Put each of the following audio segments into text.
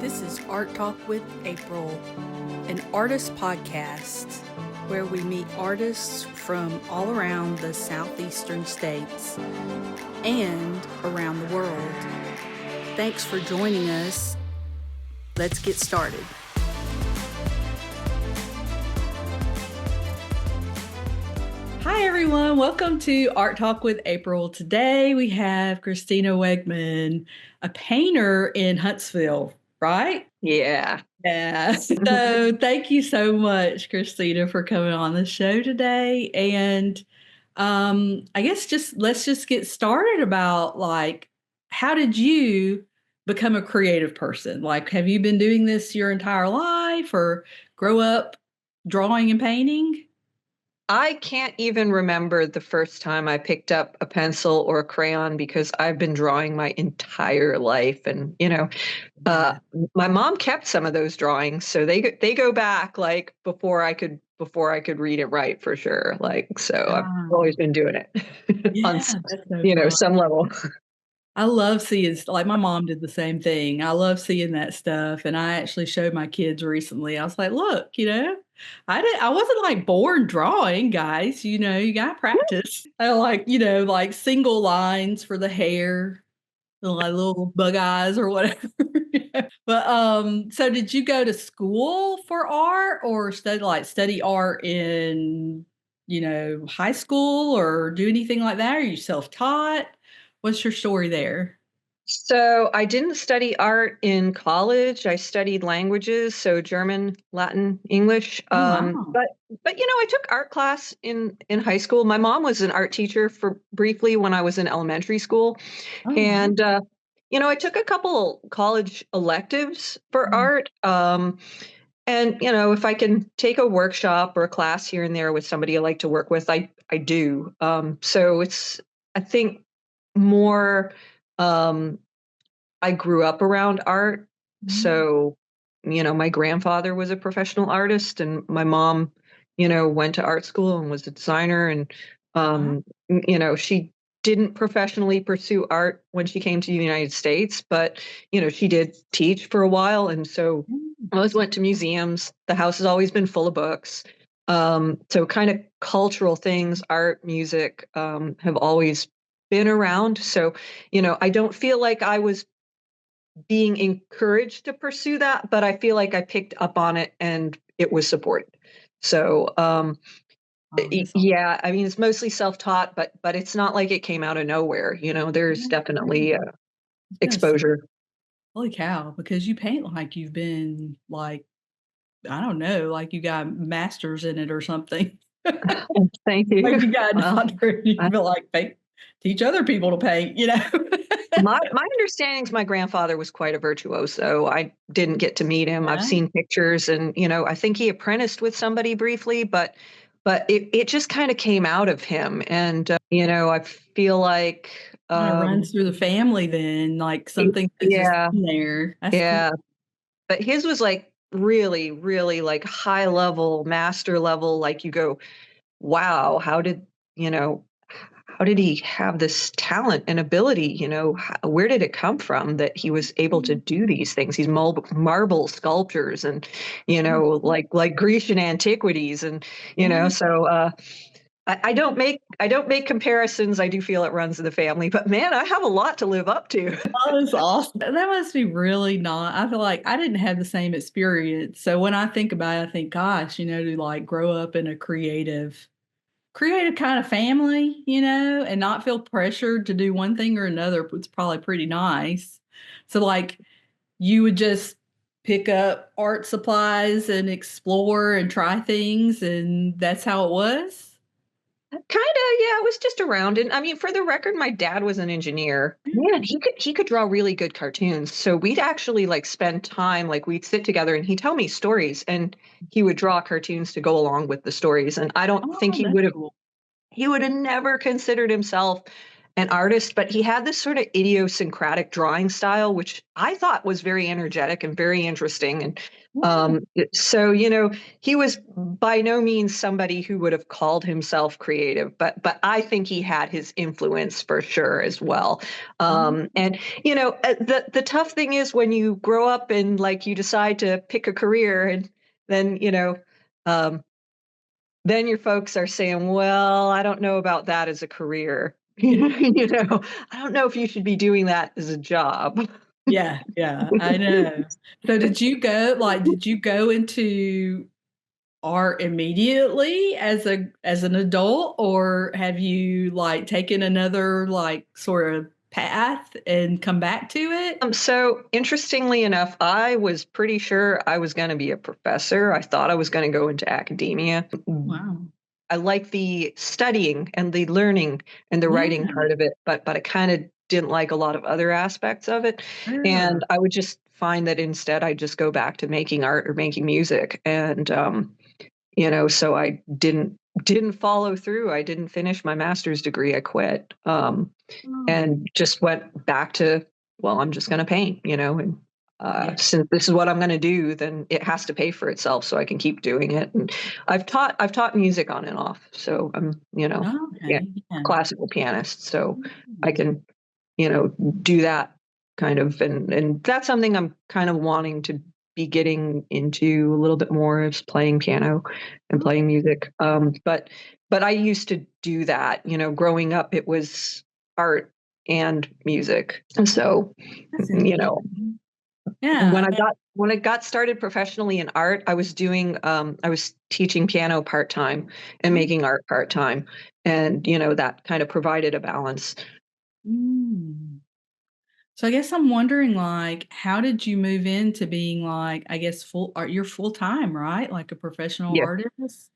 This is Art Talk with April, an artist podcast where we meet artists from all around the southeastern states and around the world. Thanks for joining us. Let's get started. Hi everyone, welcome to Art Talk with April. Today we have Christina Wegman, a painter in Huntsville, right? Yeah. So thank you so much, Christina, for coming on the show today. And I guess let's just get started about how did you become a creative person? Like, have you been doing this your entire life or grow up drawing and painting? I can't even remember the first time I picked up a pencil or a crayon because I've been drawing my entire life. And, my mom kept some of those drawings. So they go back like before I could read and write for sure. So I've always been doing it on, That's so fun. some level. I love seeing, like my mom did the same thing. I love seeing that stuff. And I actually showed my kids recently. I was like, look, I wasn't like born drawing, guys. You got to practice. I like single lines for the hair, like little bug eyes or whatever. But so did you go to school for art or study art in, high school or do anything like that? Are you self-taught? What's your story there? So I didn't study art in college. I studied languages, so German, Latin, English. Oh, wow. But I took art class in high school. My mom was an art teacher for briefly when I was in elementary school, Oh, wow. and I took a couple college electives for art. And if I can take a workshop or a class here and there with somebody I like to work with, I do. So it's, I think, more. I grew up around art. So, my grandfather was a professional artist and my mom, went to art school and was a designer. And, she didn't professionally pursue art when she came to the United States, but, she did teach for a while. And so I always went to museums. The house has always been full of books. So kind of cultural things, art, music, have always been around. So, I don't feel like I was being encouraged to pursue that, but I feel like I picked up on it and it was supported. So, yeah, I mean, it's mostly self-taught, but it's not like it came out of nowhere. There's definitely exposure. Holy cow, because you paint like you've been I don't know, like you got masters in it or something. Thank you. Like you got a Well, doctorate, you feel like teach other people to paint. my understanding is my grandfather was quite a virtuoso. I didn't get to meet him. I've Yeah. seen pictures, and I think he apprenticed with somebody briefly, but it just kind of came out of him, and I feel like Kinda runs through the family then, like something that's just yeah, in there. That's cool. yeah. But his was like really, really like high level, master level. Like you go, wow, you know, how did he have this talent and ability? Where did it come from that he was able to do these things? These marble sculptures and, like Grecian antiquities and, Yeah. so, I don't make comparisons. I do feel it runs in the family, but man, I have a lot to live up to. Oh, that's awesome. That must be really not I feel like I didn't have the same experience. So when I think about it, I think, gosh, to grow up in a creative kind of family, and not feel pressured to do one thing or another was probably pretty nice. So you would just pick up art supplies and explore and try things and that's how it was? Kinda, yeah, it was just around, and I mean, for the record, my dad was an engineer. Man, he could draw really good cartoons, so we'd actually, like, spend time like, we'd sit together and he'd tell me stories, and he would draw cartoons to go along with the stories, and I don't think Oh, that's cool. he would have never considered himself an artist, but he had this sort of idiosyncratic drawing style, which I thought was very energetic and very interesting. And Yeah. so, he was by no means somebody who would have called himself creative, but I think he had his influence for sure as well. And the tough thing is when you grow up and like you decide to pick a career, and then um, then your folks are saying, well, I don't know about that as a career. I don't know if you should be doing that as a job. Yeah, yeah, I know. So did you go into art immediately as an adult, or have you like taken another like sort of path and come back to it? So interestingly enough, I was pretty sure I was going to be a professor. I thought I was going to go into academia. Wow. I like the studying and the learning and the Yeah, writing part of it, but I kind of didn't like a lot of other aspects of it. And sure. I would just find that instead I just go back to making art or making music. And so I didn't follow through. I didn't finish my master's degree. I quit. Oh, And just went back to, well, I'm just going to paint, and yeah. since this is what I'm going to do, then it has to pay for itself so I can keep doing it. And I've taught music on and off. So I'm, yeah, Okay, yeah. classical pianist. So I Mm. can, do that kind of, and that's something I'm kind of wanting to be getting into a little bit more, is playing piano and Oh, playing music. But I used to do that, growing up, it was art and music. And so, that's you know, interesting. Yeah. when I got started professionally in art, I was teaching piano part-time and Oh, making art part-time. And, that kind of provided a balance. mm. So I guess I'm wondering, like, how did you move into being like, I guess you're full time, right? Like a professional Yeah. artist?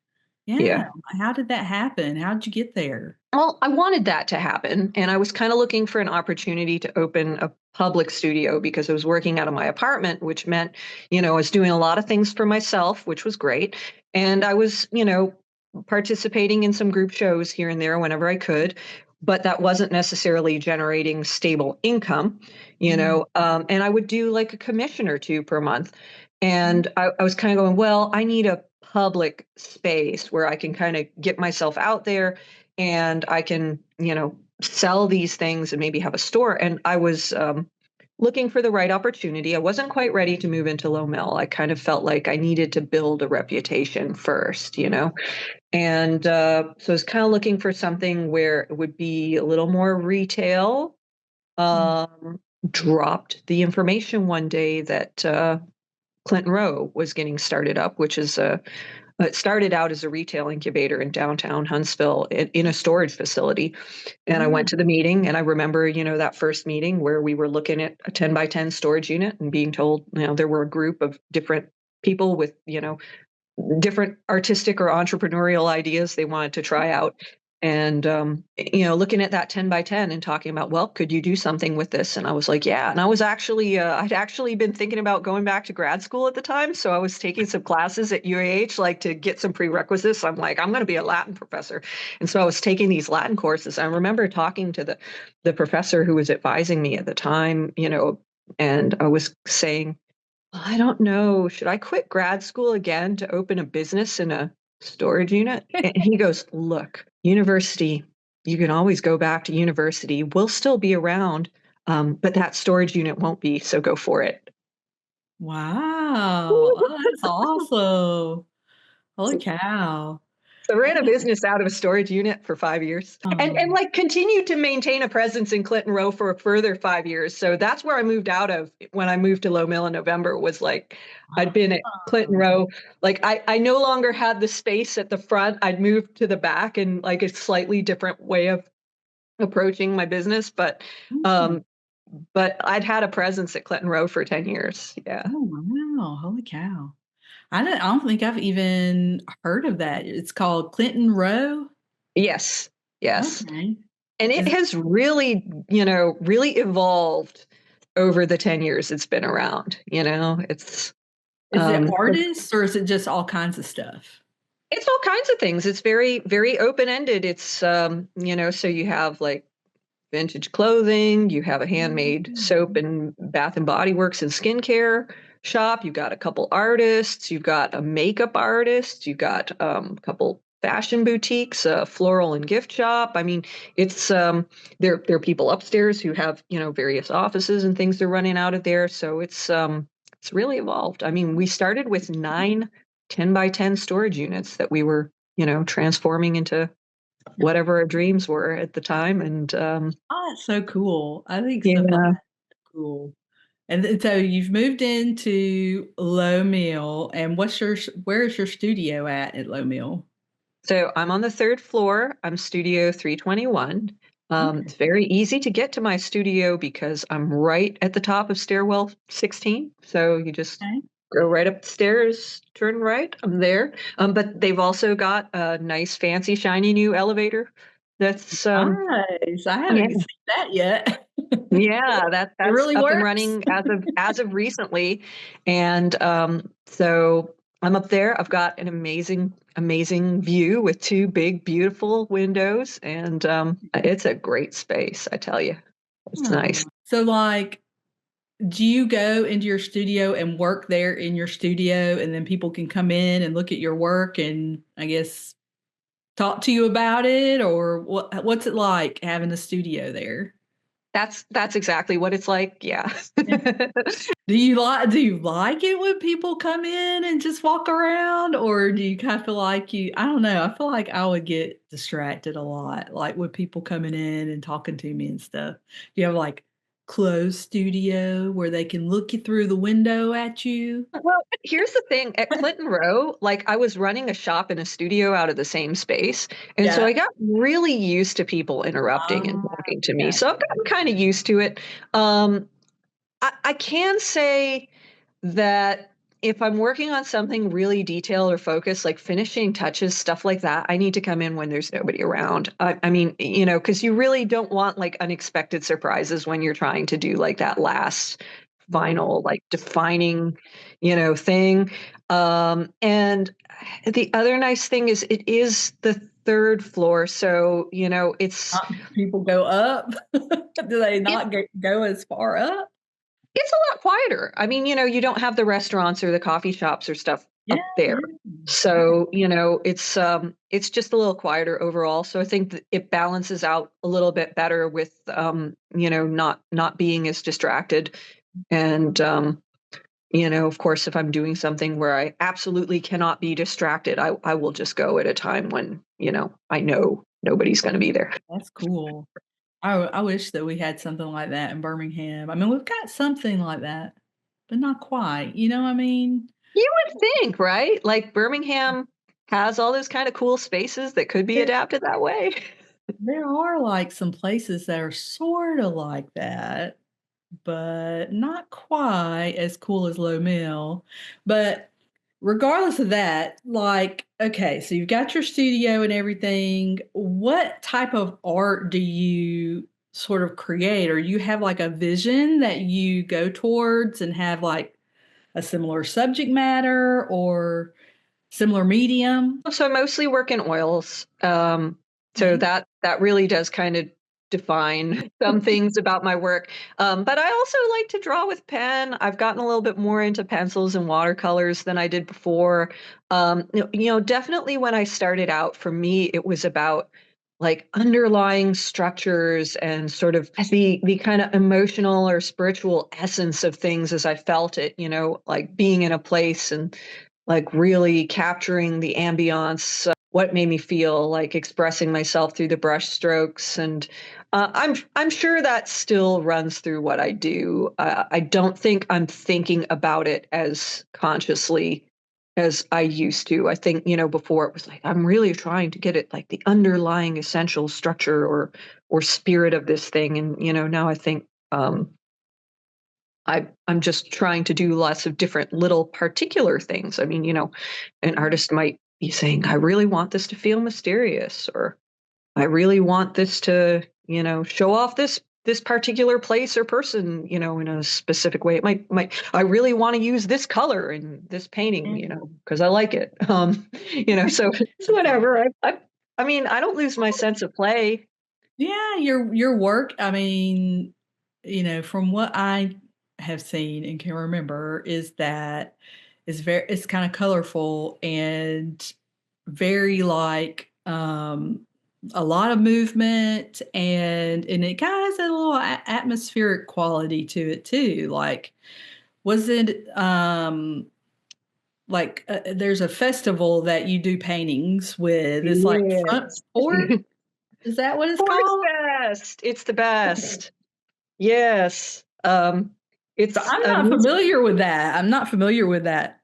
Yeah. Yeah. How did that happen? How did you get there? Well, I wanted that to happen, and I was kind of looking for an opportunity to open a public studio because I was working out of my apartment, which meant, I was doing a lot of things for myself, which was great. And I was, participating in some group shows here and there whenever I could, but that wasn't necessarily generating stable income, Mm, and I would do like a commission or two per month. mm, And I was kind of going, well, I need a public space where I can kind of get myself out there and I can, sell these things and maybe have a store. And I was looking for the right opportunity. I wasn't quite ready to move into Low Mill. I kind of felt like I needed to build a reputation first, And so I was kind of looking for something where it would be a little more retail. mm. Um, Dropped the information one day that Clinton Row was getting started up, which is it started out as a retail incubator in downtown Huntsville in a storage facility. And I Oh, went to the meeting, and I remember, that first meeting where we were looking at a 10 by 10 storage unit and being told, there were a group of different people with, different artistic or entrepreneurial ideas they wanted to try out. And, looking at that 10 by 10 and talking about, well, could you do something with this? And I was like, yeah. And I was actually, I'd actually been thinking about going back to grad school at the time. So I was taking some classes at UAH, like to get some prerequisites. I'm like, I'm going to be a Latin professor. And so I was taking these Latin courses. I remember talking to the professor who was advising me at the time, and I was saying, I don't know. Should I quit grad school again to open a business in a storage unit? And he goes, look, university, you can always go back to university. We'll still be around, but that storage unit won't be. So go for it. wow. Oh, that's awesome. Holy cow. So ran a business out of a storage unit for 5 years, and Um, like continued to maintain a presence in Clinton Row for a further 5 years. So that's where I moved out of when I moved to Low Mill in November. Was like I'd been at Clinton um, Row. Like I no longer had the space at the front. I'd moved to the back, and like a slightly different way of approaching my business. mm. Um, but I'd had a presence at Clinton Row for 10 years. Yeah. Oh, wow. Holy cow. I don't think I've even heard of that. It's called Clinton Row? Yes. Yes. Okay. And it Is has really, really evolved over the 10 years it's been around. is it Um, artists or is it just all kinds of stuff? it's all kinds of things. It's very, very open ended. It's, so you have like vintage clothing. You have a handmade soap Mm. and Bath and Body Works and skincare shop. You've got a couple artists. You've got a makeup artist. You've got a couple fashion boutiques, a floral and gift shop. I mean, it's there are people upstairs who have, various offices and things they're running out of there. So it's really evolved. I mean, we started with 9 10 by 10 storage units that we were, transforming into whatever our dreams were at the time. And Oh, that's so cool. I think stuff like yeah, that is cool. And then, so you've moved into Low Mill, and where's your studio at Low Mill? so I'm on the third floor. I'm Studio 321. Okay. It's very easy to get to my studio because I'm right at the top of stairwell 16. So you just Okay. go right up the stairs, turn right. I'm there. But they've also got a nice, fancy, shiny new elevator. That's Nice. I yeah, haven't seen that yet. yeah. It That's really up and works? running as of recently, and so I'm up there. I've got an amazing view with two big, beautiful windows, and it's a great space. I tell you, it's nice. So, like, do you go into your studio and work there in your studio, and then people can come in and look at your work and I guess talk to you about it, or what's it like having a studio there? That's exactly what it's like. Yeah. Yeah. Do you like it when people come in and just walk around, or do you kind of feel like I don't know, I feel like I would get distracted a lot, like with people coming in and talking to me and stuff. Do you have like closed studio where they can look you through the window at you? Well, here's the thing, at Clinton Row, like, I was running a shop and a studio out of the same space, and so Yeah. I got really used to people interrupting and Ah, talking to me, okay. so I've gotten kinda used to it. Um, I can say that if I'm working on something really detailed or focused, like finishing touches, stuff like that, I need to come in when there's nobody around. I mean, because you really don't want like unexpected surprises when you're trying to do like that last final, like defining, thing. And the other nice thing is it is the third floor. So, People go up? Do they it's not go as far up? It's a lot quieter. I mean, you don't have the restaurants or the coffee shops or stuff Yeah, up there. yeah. Okay. So, it's just a little quieter overall. So I think that it balances out a little bit better with not being as distracted. And of course, if I'm doing something where I absolutely cannot be distracted, I will just go at a time when, I know nobody's going to be there. That's cool. I wish that we had something like that in Birmingham. I mean, we've got something like that, but not quite, you know what I mean? You would think, right? Like Birmingham has all those kind of cool spaces that could be There adapted that way. there are, like, some places that are sorta like that, but not quite as cool as Low Mill. But regardless of that, like, okay, so you've got your studio and everything. What type of art do you sort of create? Or you have like a vision that you go towards and have like a similar subject matter or similar medium? So I mostly work in oils. So Okay. that really does kind of define some things about my work. But I also like to draw with pen. I've gotten a little bit more into pencils and watercolors than I did before. Definitely when I started out, for me, it was about like underlying structures and sort of the kind of emotional or spiritual essence of things as I felt it, like being in a place and like really capturing the ambiance, what made me feel, like expressing myself through the brush strokes, and I'm sure that still runs through what I do. I don't think I'm thinking about it as consciously as I used to. I think, before it was like I'm really trying to get it like the underlying essential structure or spirit of this thing, and now I think I'm just trying to do lots of different little particular things. I mean, an artist might be saying, I really want this to feel mysterious, or I really want this to, show off this particular place or person, in a specific way. It might I really want to use this color in this painting, because I like it. So it's Okay. whatever. I mean, I don't lose my sense of play. Yeah, your work, I mean, from what I have seen and can remember is that it's kind of colorful and very like a lot of movement and it kind of has a little atmospheric quality to it too. Like was it like there's a festival that you do paintings with. It's like front Yes. porch. Is that what it's Porch called? Fest. It's the best. Yes. So It's I'm a not music. familiar with that. I'm not familiar with that.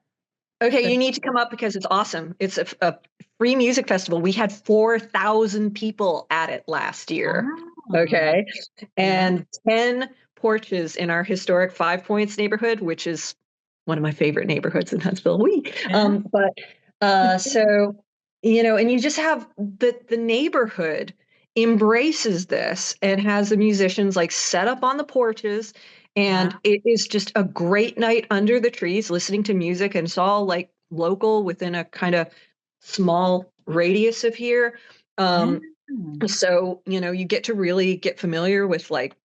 Okay, you need to come up because it's awesome. It's a free music festival. We had 4,000 people at it last year. Ah, Okay. yeah. And 10 porches in our historic Five Points neighborhood, which is one of my favorite neighborhoods in Huntsville. Yeah. But so and you just have the neighborhood embraces this and has the musicians like set up on the porches, and Wow. it is just a great night under the trees listening to music, and it's all like local within a kind of small radius of here. Yeah. So, you get to really get familiar with like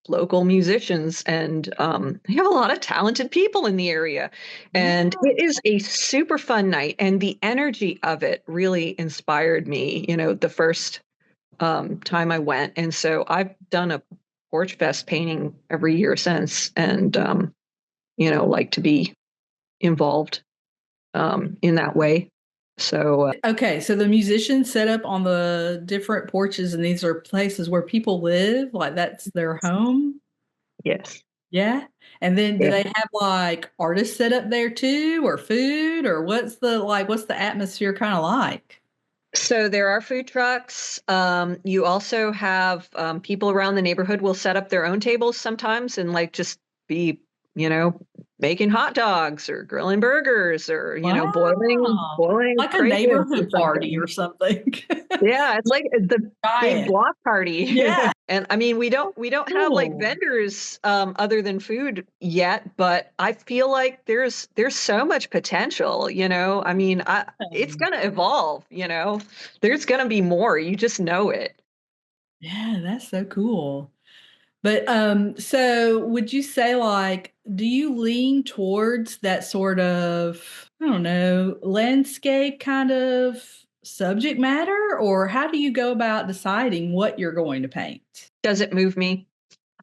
local musicians, and they have a lot of talented people in the area. And Yeah. it is a super fun night. And the energy of it really inspired me, the first time I went. And so I've done a Porch Fest painting every year since, and, like to be involved in that way. So, Okay, so the musicians set up on the different porches, and these are places where people live, like that's their home. yes. Yeah. And then do Yeah. they have like artists set up there too, or food, or what's the atmosphere kind of like? So there are food trucks. You also have people around the neighborhood will set up their own tables sometimes and like just be, you know, making hot dogs or grilling burgers or, Wow. boiling Like a craziness or neighborhood party something. or something. Yeah, it's like the big Giant. block party. Yeah. And I mean, we don't have like Cool. vendors other than food yet, but I feel like there's so much potential, I mean, it's Um, going to evolve, There's going to be more. You just know it. Yeah, that's so cool. But so would you say like do you lean towards that sort of, I don't know, landscape kind of subject matter, or how do you go about deciding what you're going to paint? Does it move me?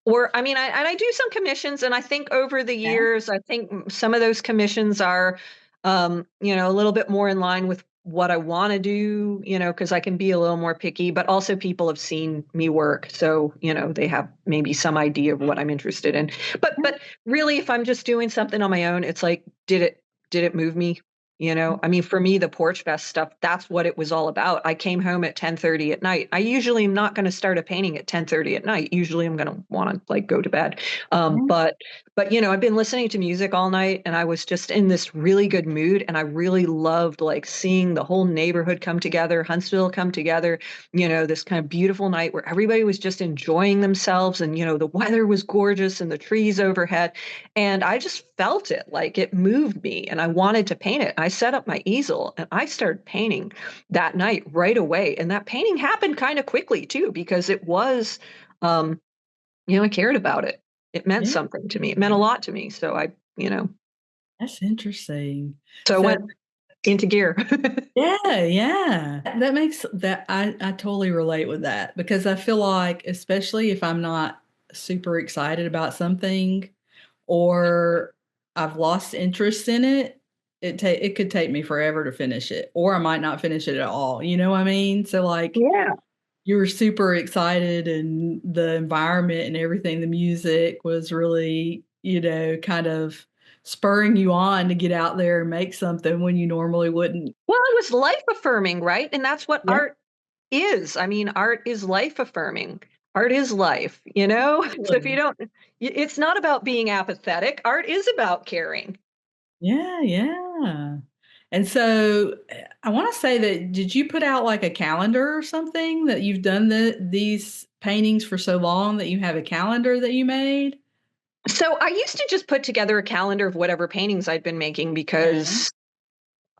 Or I mean, I do some commissions, and I think over the Yeah. years, I think some of those commissions are, a little bit more in line with what I want to do, because I can be a little more picky, but also people have seen me work. So, they have maybe some idea of what I'm interested in. But really, if I'm just doing something on my own, it's like, did it move me? I mean, for me, the Porch Fest stuff, that's what it was all about. I came home at 10:30 at night. I usually am not going to start a painting at 10:30 at night. Usually I'm going to want to like go to bed. Yeah. But I've been listening to music all night, and I was just in this really good mood, and I really loved like seeing the whole neighborhood come together, Huntsville come together, this kind of beautiful night where everybody was just enjoying themselves, and the weather was gorgeous and the trees overhead, and I just felt it, like it moved me, and I wanted to paint it. I set up my easel and I started painting that night right away. And that painting happened kind of quickly too, because it was, um, I cared about it. It meant Yeah. something to me. It meant a lot to me. So That's interesting. so I So went into gear. yeah, yeah. That makes that I totally relate with that because I feel like especially if I'm not super excited about something or I've lost interest in it, it could take me forever to finish it or I might not finish it at all. You know what I mean? So like Yeah. you were super excited and the environment and everything, the music was really, kind of spurring you on to get out there and make something when you normally wouldn't. Well, it was life affirming, right? And that's what Yeah. art is. I mean, art is life affirming. Art is life, So if you Totally. don't, it's not about being apathetic. Art is about caring. Yeah, yeah. And so, I wanna say that did you put out, like, a calendar or something that you've done these paintings for so long that you have a calendar that you made? So I used to just put together a calendar of whatever paintings I'd been making Yeah. because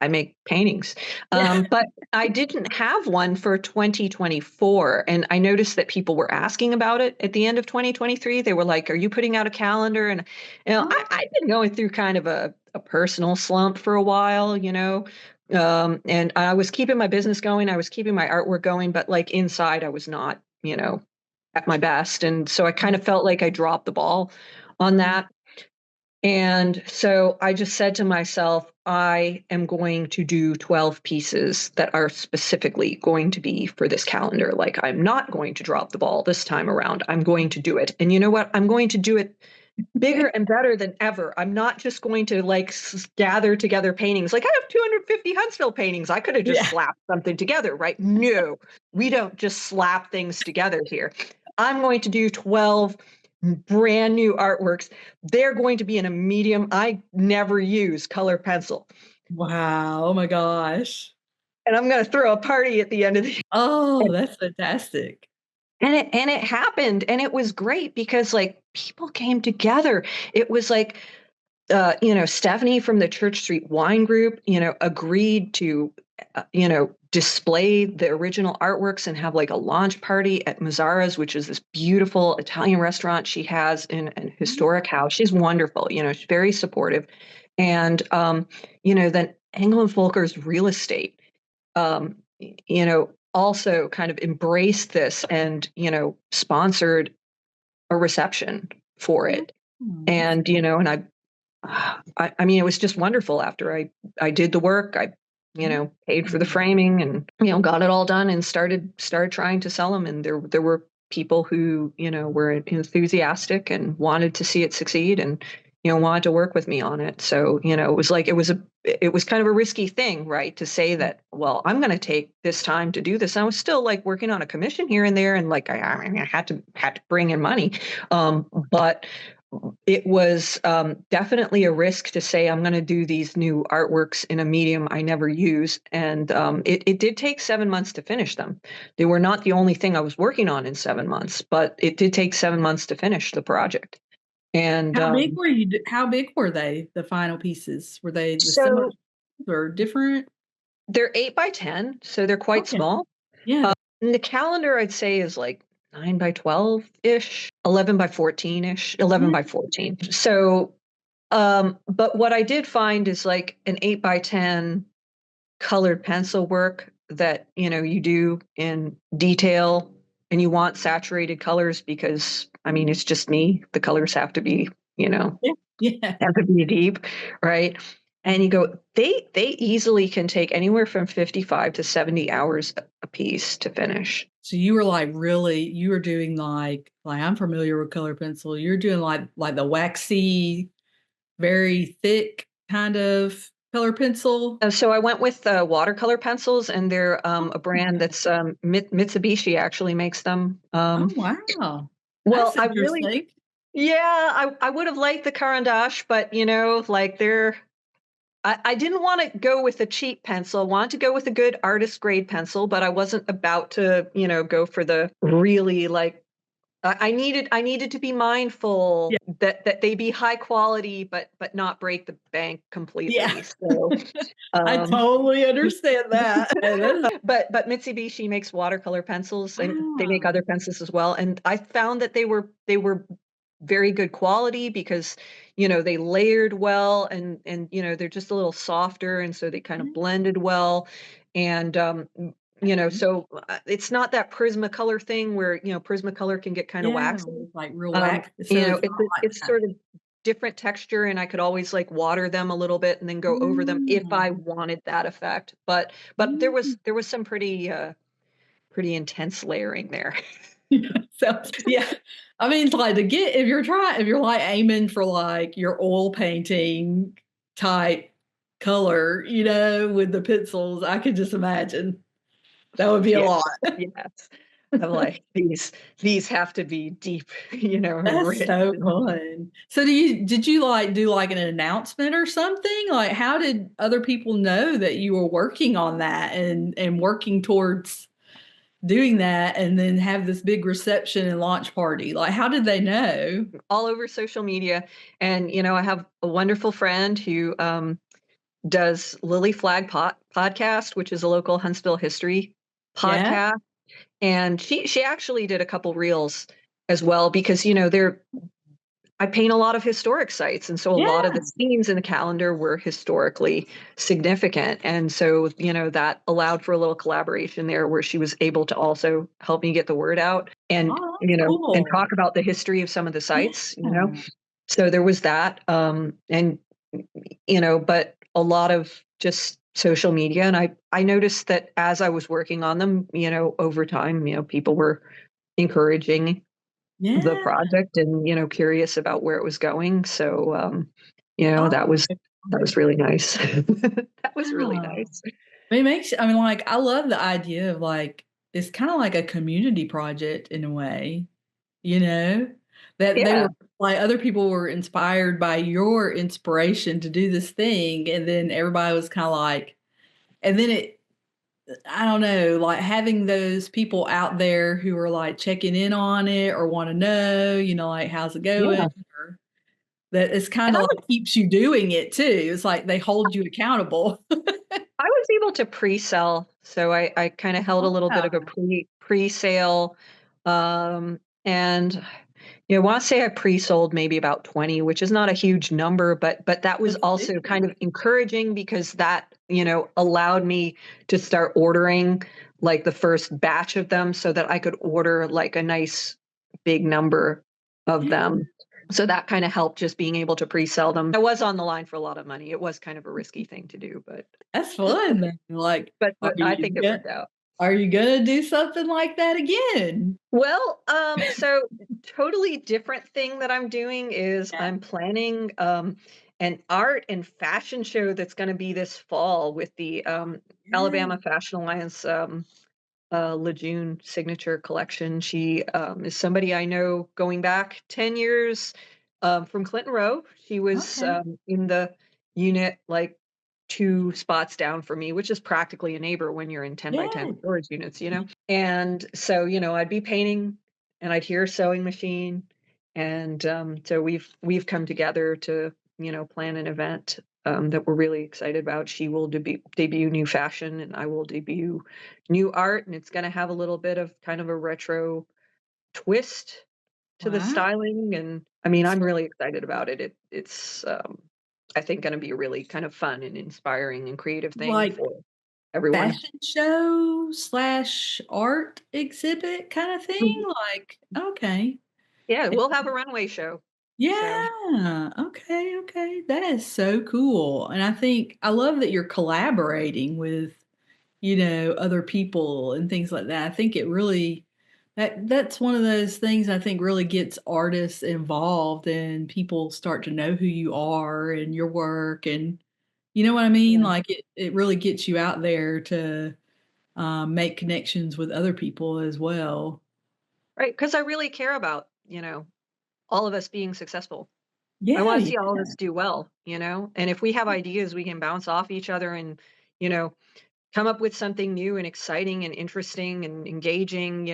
I make paintings. Yeah. But I didn't have one for 2024. And I noticed that people were asking about it at the end of 2023. They were like, "Are you putting out a calendar?" And, I've been going through kind of a personal slump for a while, and I was keeping my business going. I was keeping my artwork going, but like inside, I was not, at my best. And so I kind of felt like I dropped the ball on that. And so I just said to myself, I am going to do 12 pieces that are specifically going to be for this calendar. Like, I'm not going to drop the ball this time around. I'm going to do it. And you know what? I'm going to do it bigger and better than ever. I'm not just going to like gather together paintings. Like, I have 250 Huntsville paintings. I could have just Yeah. slapped something together, right? No, we don't just slap things together here. I'm going to do 12 brand new artworks. They're going to be in a medium I never use, color pencil. Wow. Oh my gosh. And I'm going to throw a party at the end of the Oh, that's fantastic. and it happened, and it was great because like people came together. It was like Stephanie from the Church Street Wine Group, agreed to, display the original artworks and have like a launch party at Mazzara's, which is this beautiful Italian restaurant she has in an historic house. She's wonderful, she's very supportive. And, then Engel and Folker's real estate, also kind of embraced this and, sponsored a reception for it. Mhm. And, and I mean, it was just wonderful after I did the work. I, paid for the framing and, got it all done and started trying to sell them. And there were people who, were enthusiastic and wanted to see it succeed and, wanted to work with me on it. So, it was kind of a risky thing, right? To say that, well, I'm going to take this time to do this. And I was still like working on a commission here and there. And like, I mean, I had to bring in money. But it was definitely a risk to say I'm going to do these new artworks in a medium I never use, and it did take 7 months to finish them. They were not the only thing I was working on in 7 months, but it did take 7 months to finish the project. And How big were they, the final pieces? Were they the similar so or different? they're 8 by 10, so they're quite Okay. small. Yeah. And the calendar I'd say is like 9 by 12 ish, 11 by 14 ish, 11 by 14. So but what I did find is like an 8 by 10 colored pencil work that, you do in detail and you want saturated colors because I mean, it's just me. The colors have to be, Yeah. Yeah. have to be deep, right? And you go, they easily can take anywhere from 55 to 70 hours a piece to finish. So you were like you were doing like I'm familiar with color pencil. You're doing like the waxy, very thick kind of color pencil. So I went with watercolor pencils, and they're a brand Okay. that's Mitsubishi actually makes them. Oh, wow. Well, That's I really, interesting. yeah, I would have liked the Carandash, but like I didn't want to go with a cheap pencil. I wanted to go with a good artist grade pencil, but I wasn't about to, go for the really like I needed to be mindful Yeah. that they be high quality, but not break the bank Yeah. completely. So I um totally understand that. but Mitsubishi makes watercolor pencils and they make Wow. other pencils as well. And I found that they were very good quality because, they layered well and they're just a little softer and so they kind of blended well. And so it's not that Prismacolor thing where, Prismacolor can get kind of Yeah, waxy. it's like real wax. So it's It's not like it's that. sort of different texture, and I could always like water them a little bit and then go over them if I Mm. wanted that effect. But there was Mm. there was some pretty intense layering there. So, yeah. I mean, like to get if you're like aiming for like your oil painting type color, with the pencils, I could just imagine that would be a Yeah. lot. Yes. I'm like, these have to be deep, and That's rich. so fun. So did you like do like an announcement or something? Like how did other people know that you were working on that and working towards doing that and then have this big reception and launch party? Like how did they know? All over social media. And, I have a wonderful friend who does Lily Flag podcast, which is a local Huntsville history Yeah. podcast. And she actually did a couple reels as well because, I paint a lot of historic sites, and so a lot of Yeah. the scenes in the calendar were historically significant. And so, that allowed for a little collaboration there where she was able to also help me get the word out and, Oh, that's and cool. talk about the history of some of the sites. Yeah. So there was that. And but a lot of just social media. And I noticed that as I was working on them, over time, people were encouraging the Yeah. project and, curious about where it was going. So, that Oh, was okay. that was really nice. That was really Yeah. nice. It makes I mean, like, I love the idea of, like it's kinda like a community project in a way, you know? That they Yeah, were like, other people were inspired by your inspiration to do this thing, and then everybody was kinda like and then it I don't know, like, having those people out there who are, like, checking in on it or wanna know, like, "How's it going?" yeah. Or that it's And kinda like keeps you doing it too. It's like they hold you accountable. I was able to pre-sell, so I kinda held a little bit of a Wow. pre-sale, and I wanna say I pre-sold maybe about 20, which is not a huge number, but that was That's also kind good. of encouraging because that, allowed me to start ordering, like, the first batch of them so that I could order, like, a nice big number of Yeah, them. So that kinda helped just being able to pre-sell them. I was on the line for a lot of money. It was kind of a risky thing to do, but that's fun then. Like, are I you think it go worked out. are you gonna do something like that again? Well, so totally different thing that I'm doing is Yeah. I'm planning an art and fashion show that's going to be this fall with the Yeah. Alabama Fashion Alliance Lejeune signature collection. She is somebody I know going back 10 years from Clinton Row. She was Okay. in the unit like two spots down from me, which is practically a neighbor when you're in 10 by 10 Yeah. storage units. And so, I'd be painting and I'd hear a sewing machine. And so we've come together to, plan an event that we're really excited about. She will debut new fashion and I will debut new art. And it's going to have a little bit of kind of a retro twist to the Wow. styling. And I mean, I'm So, really excited about it. It's, I think, going to be a really kind of fun and inspiring and creative thing like, for everyone. fashion show/art slash art exhibit kinda thing? Mhm. Like, okay. Yeah, we'll have a runway show. So, Yeah. Okay, okay. That is so cool, and I think I love that you're collaborating with, other people and things like that. I think it really that's one of those things I think really gets artists involved and people start to know who you are and your work and you know what I mean? yeah. Like it really gets you out there to, make connections with other people as well. Right. Because I really care about, all of us being successful. I Yeah, wanna yeah. see all of us do well. And if we have ideas, we can bounce off each other and, you know, come up with something new and exciting and interesting and engaging,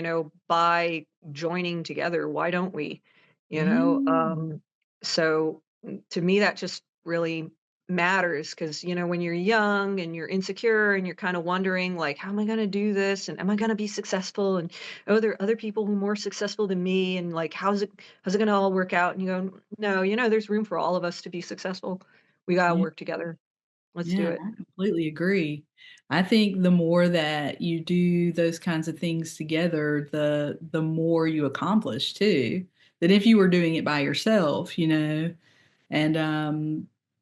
by joining together. Why don't we? You know, Mm. so to me, that just really matters because, when you're young and you're insecure and you're kind of wondering, like, how am I going to do this? And am I going to be successful? And oh, there are other people who are more successful than me. And like, how's it going to all work out? And you go, no, there's room for all of us to be successful. We got to Yeah. work together. Let's do Yeah, it. I completely agree. I think the more that you do those kinds of things together, the more you accomplish too, than if you were doing it by yourself, and,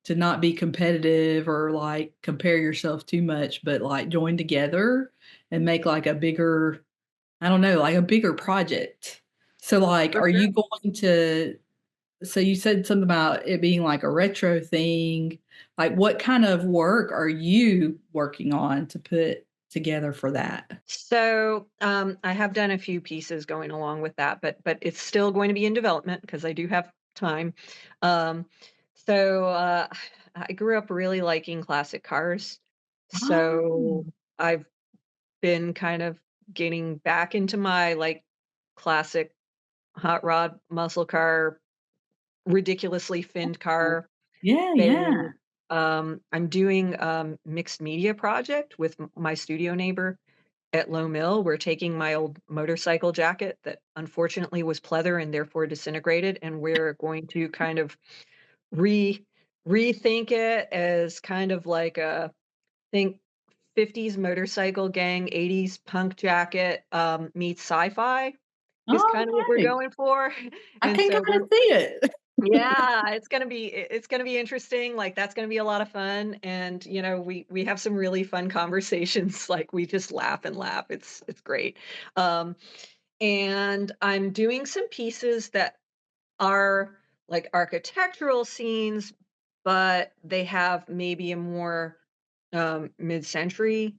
to not be competitive or, like, compare yourself too much, but, like, join together and make, like, a bigger I don't know, like, a bigger project. So, like, For are sure. you going to so you said something about it being like a retro thing. Like, what kind of work are you working on to put together for that? So, I have done a few pieces going along with that, but it's still going to be in development because I do have time. Um, so, I grew up really liking classic cars. Oh, So, I've been kind of getting back into my like classic hot rod muscle car, ridiculously finned car yeah, yeah. thing. I'm doing mixed media project with my studio neighbor at Low Mill. We're taking my old motorcycle jacket that unfortunately was pleather and therefore disintegrated, and we're going to kind of re rethink it as kind of like a think 50s motorcycle gang, 80s punk jacket meets sci-fi is Oh, kind of what we're nice. going for. I And can so kinda we're see it. yeah, it's gonna be interesting, like, that's gonna be a lot of fun, and, we have some really fun conversations, like, we just laugh and laugh, it's great. Um, and I'm doing some pieces that are, like, architectural scenes, but they have maybe a more, mid-century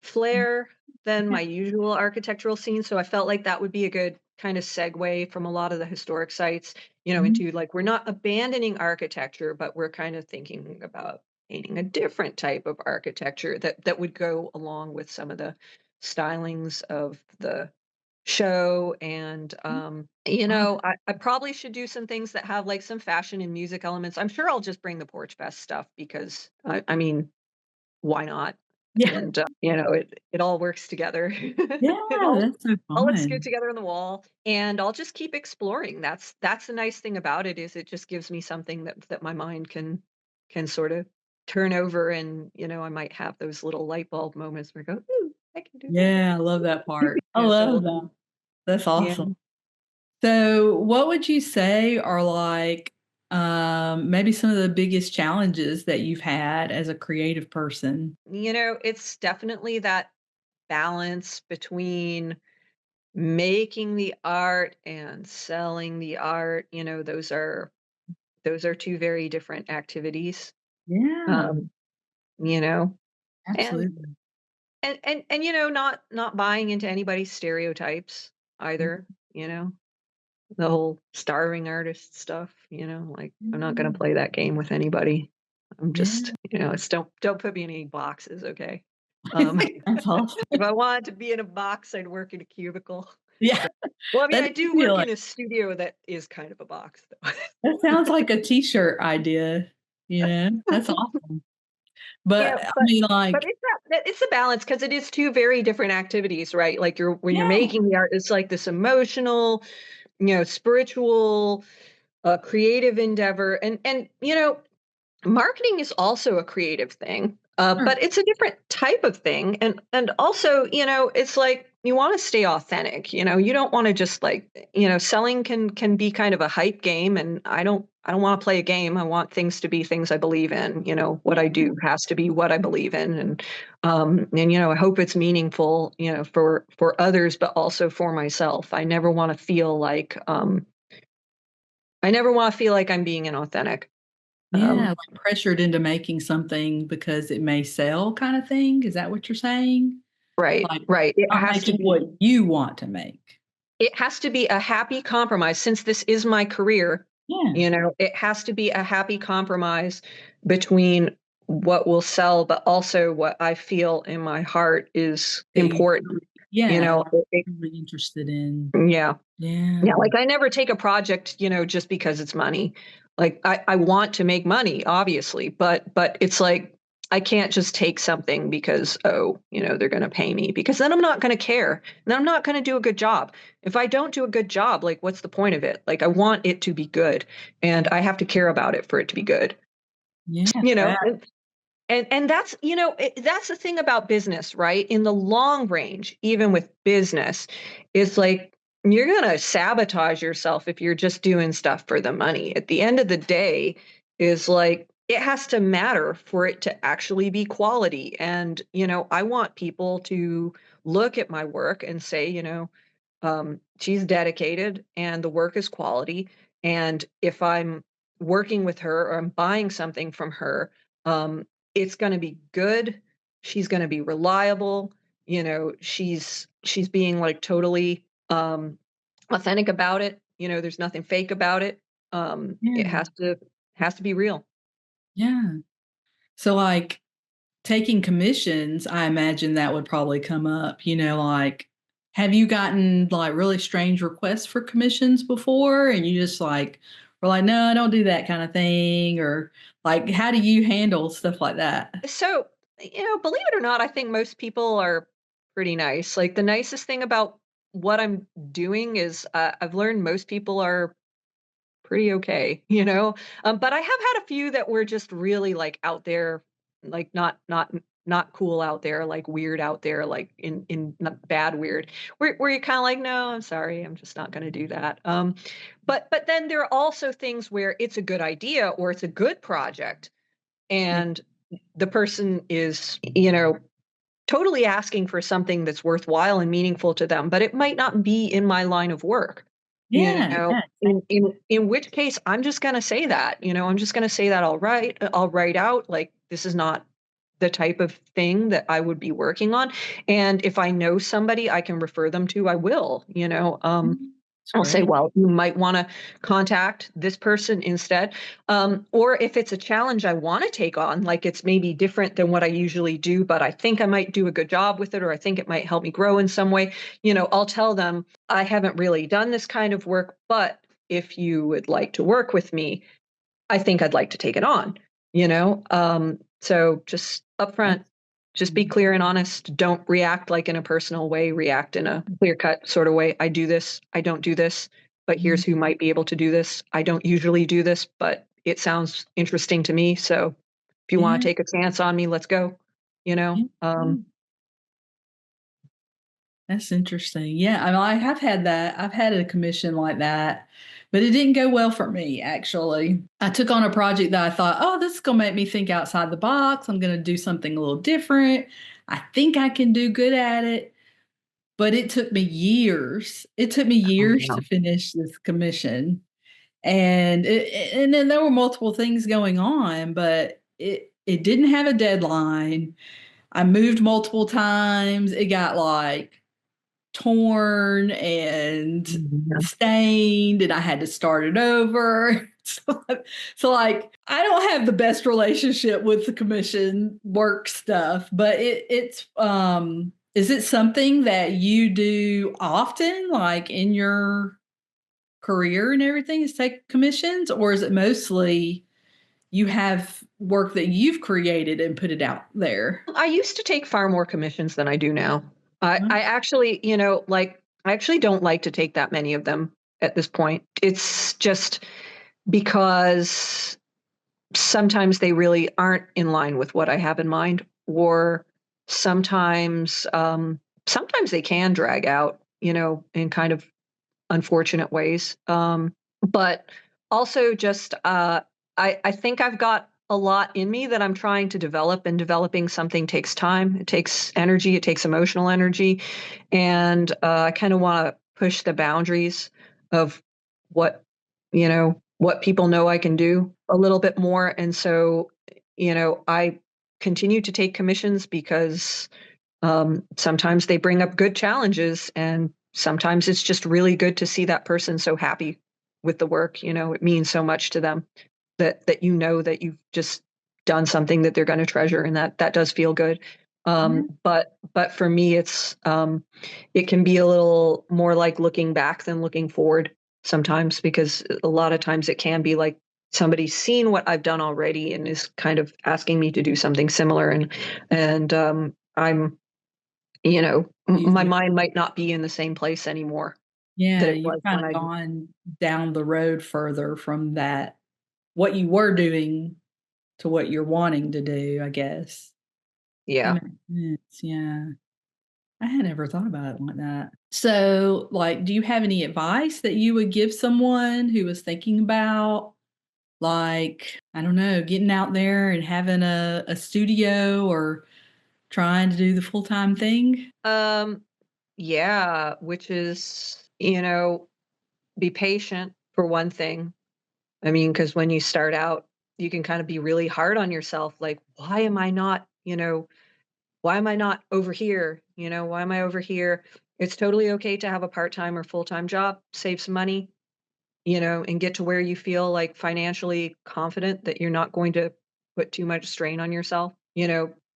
flair than Okay. my usual architectural scenes, so I felt like that would be a good kinda segue from a lot of the historic sites, Mhm. into, like, we're not abandoning architecture, but we're kind of thinking about painting a different type of architecture that would go along with some of the stylings of the show. And Wow. I probably should do some things that have like some fashion and music elements. I'm sure I'll just bring the porch fest stuff because I mean, why not? Yeah. And it all works together. Yeah, it that's so all looks good fun. together on the wall, and I'll just keep exploring. That's the nice thing about it is it just gives me something that my mind can sort of turn over, and I might have those little light bulb moments where I go, ooh, I can do that. Yeah, I love that part. I So love we'll that. see. That's Yeah. awesome. So, what would you say are like, maybe some of the biggest challenges that you've had as a creative person? It's definitely that balance between making the art and selling the art. Those are two very different activities. Yeah, Um, you know, and absolutely. not buying into anybody's stereotypes either, the whole starving artist stuff, like I'm not gonna Mhm. play that game with anybody. I'm just, Yeah. it's don't put me in any boxes, okay? Um, That's awesome. if I wanted to be in a box, I'd work in a cubicle. Yeah, Well, I mean, that I does do feel work like in a studio that is kind of a box, though. that sounds like a T-shirt idea, you know? That's awesome. Yeah, But, I but mean, but like it's a balance because it is 2 very different activities, right? Like, when you're yeah, making the art, it's like this emotional, spiritual, creative endeavor, and marketing is also a creative thing, sure. but it's a different type of thing, and also, it's like you wanna stay authentic, you don't wanna just, like, selling can be kind of a hype game, and I don't wanna play a game, I want things to be things I believe in, what I Yeah. do has to be what I believe in, and I hope it's meaningful, for others, but also for myself. I never wanna feel like I'm being inauthentic. Yeah, Um like pressured into making something because it may sell kinda thing? Is that what you're saying? Right, Like, right. It not has to making be what you want to make. it has to be a happy compromise since this is my career, Yeah. it has to be a happy compromise between what will sell, but also what I feel in my heart is That you important, you yeah, know? like, It really interested in. yeah. Yeah. Yeah, like, I never take a project, just because it's money. Like, I want to make money, obviously, but it's like, I can't just take something because, oh, they're gonna pay me, because then I'm not gonna care, then I'm not gonna do a good job. If I don't do a good job, like, what's the point of it? Like, I want it to be good, and I have to care about it for it to be good, Yeah, you know? that And that's the thing about business, right? In the long range, even with business, it's like you're gonna sabotage yourself if you're just doing stuff for the money. At the end of the day, is like it has to matter for it to actually be quality. And I want people to look at my work and say, she's dedicated and the work is quality. And if I'm working with her or I'm buying something from her, um, it's going to be good. She's going to be reliable. She's being like totally authentic about it. There's nothing fake about it. It yeah, has to be real. yeah. So, like, taking commissions, I imagine that would probably come up, like, have you gotten, like, really strange requests for commissions before and you just, like, Or like, no, I don't do that kind of thing? Or like, how do you handle stuff like that? So, believe it or not, I think most people are pretty nice. Like the nicest thing about what I'm doing is I've learned most people are pretty okay, but I have had a few that were just really like out there, like not cool out there, like weird out there, like in not bad weird, where you're kind of like, no, I'm sorry, I'm just not going to do that. But then there are also things where it's a good idea or it's a good project, Yeah. and the person is, totally asking for something that's worthwhile and meaningful to them, but it might not be in my line of work. Yeah. Yeah. In which case I'm just gonna say that, I'm just gonna say that I'll write out like this is not the type of thing that I would be working on. And if I know somebody I can refer them to, I will, Mhm. It's I'll say, great. well, you might want to contact this person instead. Or if it's a challenge I want to take on, like it's maybe different than what I usually do, but I think I might do a good job with it, or I think it might help me grow in some way, I'll tell them, I haven't really done this kind of work, but if you would like to work with me, I think I'd like to take it on, so just That's upfront, just be mm, clear and honest. Don't react like in a personal way, react in a clear cut sort of way. I do this, I don't do this, but mhm. here's who might be able to do this. I don't usually do this, but it sounds interesting to me. So if you want Yeah. to take a chance on me, let's go. You Yeah. know, Yeah. um, That's interesting. Yeah, I have had that. I've had a commission like that, but it didn't go well for me, actually. I took on a project that I thought, oh, this is going to make me think outside the box. I'm going to do something a little different. I think I can do good at it, but it took me years. It took me oh, years yeah. to finish this commission. And then there were multiple things going on, but it didn't have a deadline. I moved multiple times. It got like torn and Mhm. stained, and I had to start it over. So like I don't have the best relationship with the commission work stuff, but it's is it something that you do often, like in your career and everything, is take commissions, or is it mostly you have work that you've created and put it out there? I used to take far more commissions than I do now. Huh? I actually, I actually don't like to take that many of them at this point. It's just because sometimes they really aren't in line with what I have in mind, or sometimes, sometimes they can drag out, in kind of unfortunate ways. But also just, I think I've got a lot in me that I'm trying to develop, and developing something takes time. It takes energy. It takes emotional energy. And I kind of want to push the boundaries of what, what people know I can do a little bit more. And so, I continue to take commissions because sometimes they bring up good challenges, and sometimes it's just really good to see that person so happy with the work. It means so much to them that that you've just done something that they're going to treasure, and that does feel good. Yeah. But for me, it can be a little more like looking back than looking forward sometimes, because a lot of times it can be like somebody's seen what I've done already and is kind of asking me to do something similar, and I'm my Easy. mind might not be in the same place anymore that Yeah, it you've was kinda when I. gone down the road further from that what you were doing to what you're wanting to do, I guess. That Yeah. makes sense, yeah. I had never thought about it like that. So, like, do you have any advice that you would give someone who was thinking about, like, I don't know, getting out there and having a studio or trying to do the full-time thing? Um, yeah, which is, be patient for one thing. I mean, because when you start out, you can kind of be really hard on yourself. Like, why am I not over here? Why am I over here? It's totally okay to have a part-time or full-time job, save some money, and get to where you feel like financially confident that you're not going to put too much strain on yourself.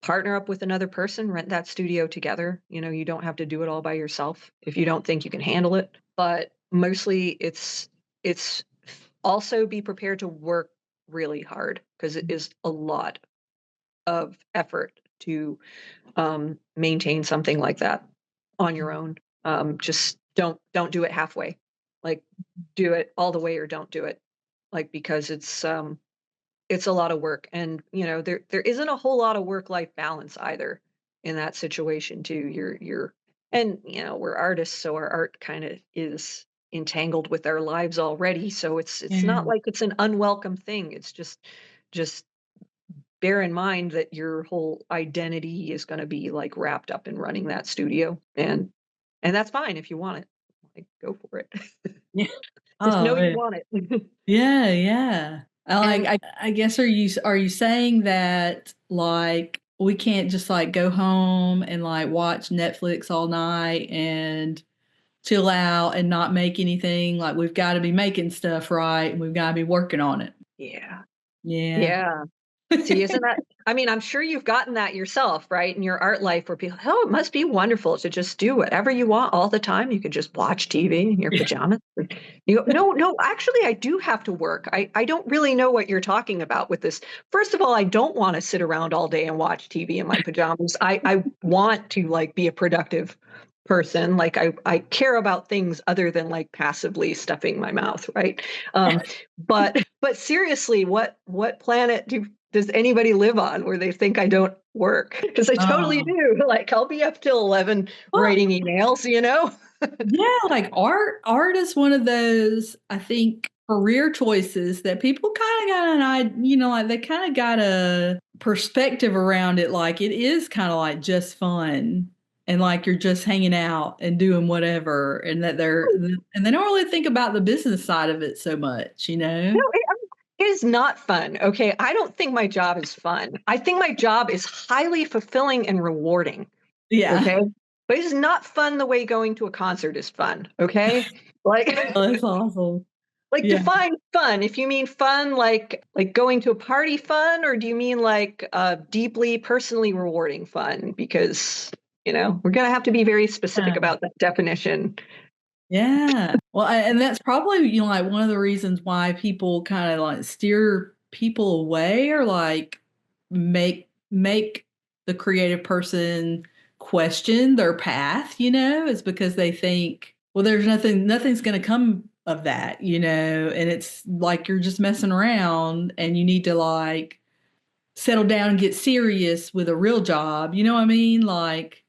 Partner up with another person, rent that studio together. You don't have to do it all by yourself if you don't think you can handle it. But mostly it's also be prepared to work really hard because it is a lot of effort to maintain something like that on your own. Just don't do it halfway. Like do it all the way or don't do it. Like because it's a lot of work, and there isn't a whole lot of work-life balance either in that situation too. You're and we're artists, so our art kind of is entangled with our lives already. So it's Yeah. not like it's an unwelcome thing. It's just bear in mind that your whole identity is going to be like wrapped up in running that studio, and that's fine if you want it. Like go for it. Yeah. Just know Oh, you yeah. want it. Yeah, yeah. And I guess are you saying that like we can't just like go home and like watch Netflix all night and chill out and not make anything? Like we've got to be making stuff, right? And we've got to be working on it. yeah. Yeah. Yeah. See, isn't that I mean, I'm sure you've gotten that yourself, right? In your art life where people, oh, it must be wonderful to just do whatever you want all the time. You could just watch TV in your Yeah. pajamas. You go, no, no, actually, I do have to work. I don't really know what you're talking about with this. First of all, I don't want to sit around all day and watch TV in my pajamas. I want to like be a productive person. Like I care about things other than like passively stuffing my mouth, right? Um, but seriously, what planet does anybody live on where they think I don't work? Because I totally Oh. do. Like I'll be up till 11 Well, writing emails. yeah, like art is one of those, I think, career choices that people kind of got like they kind of got a perspective around it. Like it is kind of like just fun and like you're just hanging out and doing whatever, and and they don't really think about the business side of it so much, you know? No, it is not fun. Okay. I don't think my job is fun. I think my job is highly fulfilling and rewarding. Yeah. Okay. But it's not fun the way going to a concert is fun. Okay. Like, Oh, that's awesome. like Yeah. define fun. If you mean fun, like going to a party fun, or do you mean like deeply personally rewarding fun? Because, we're going to have to be very specific about that definition. Yeah. Well, and that's probably, like one of the reasons why people kind of like steer people away or like make the creative person question their path, is because they think, well, there's nothing's going to come of that, and it's like you're just messing around and you need to like settle down and get serious with a real job. You know what I mean? Like,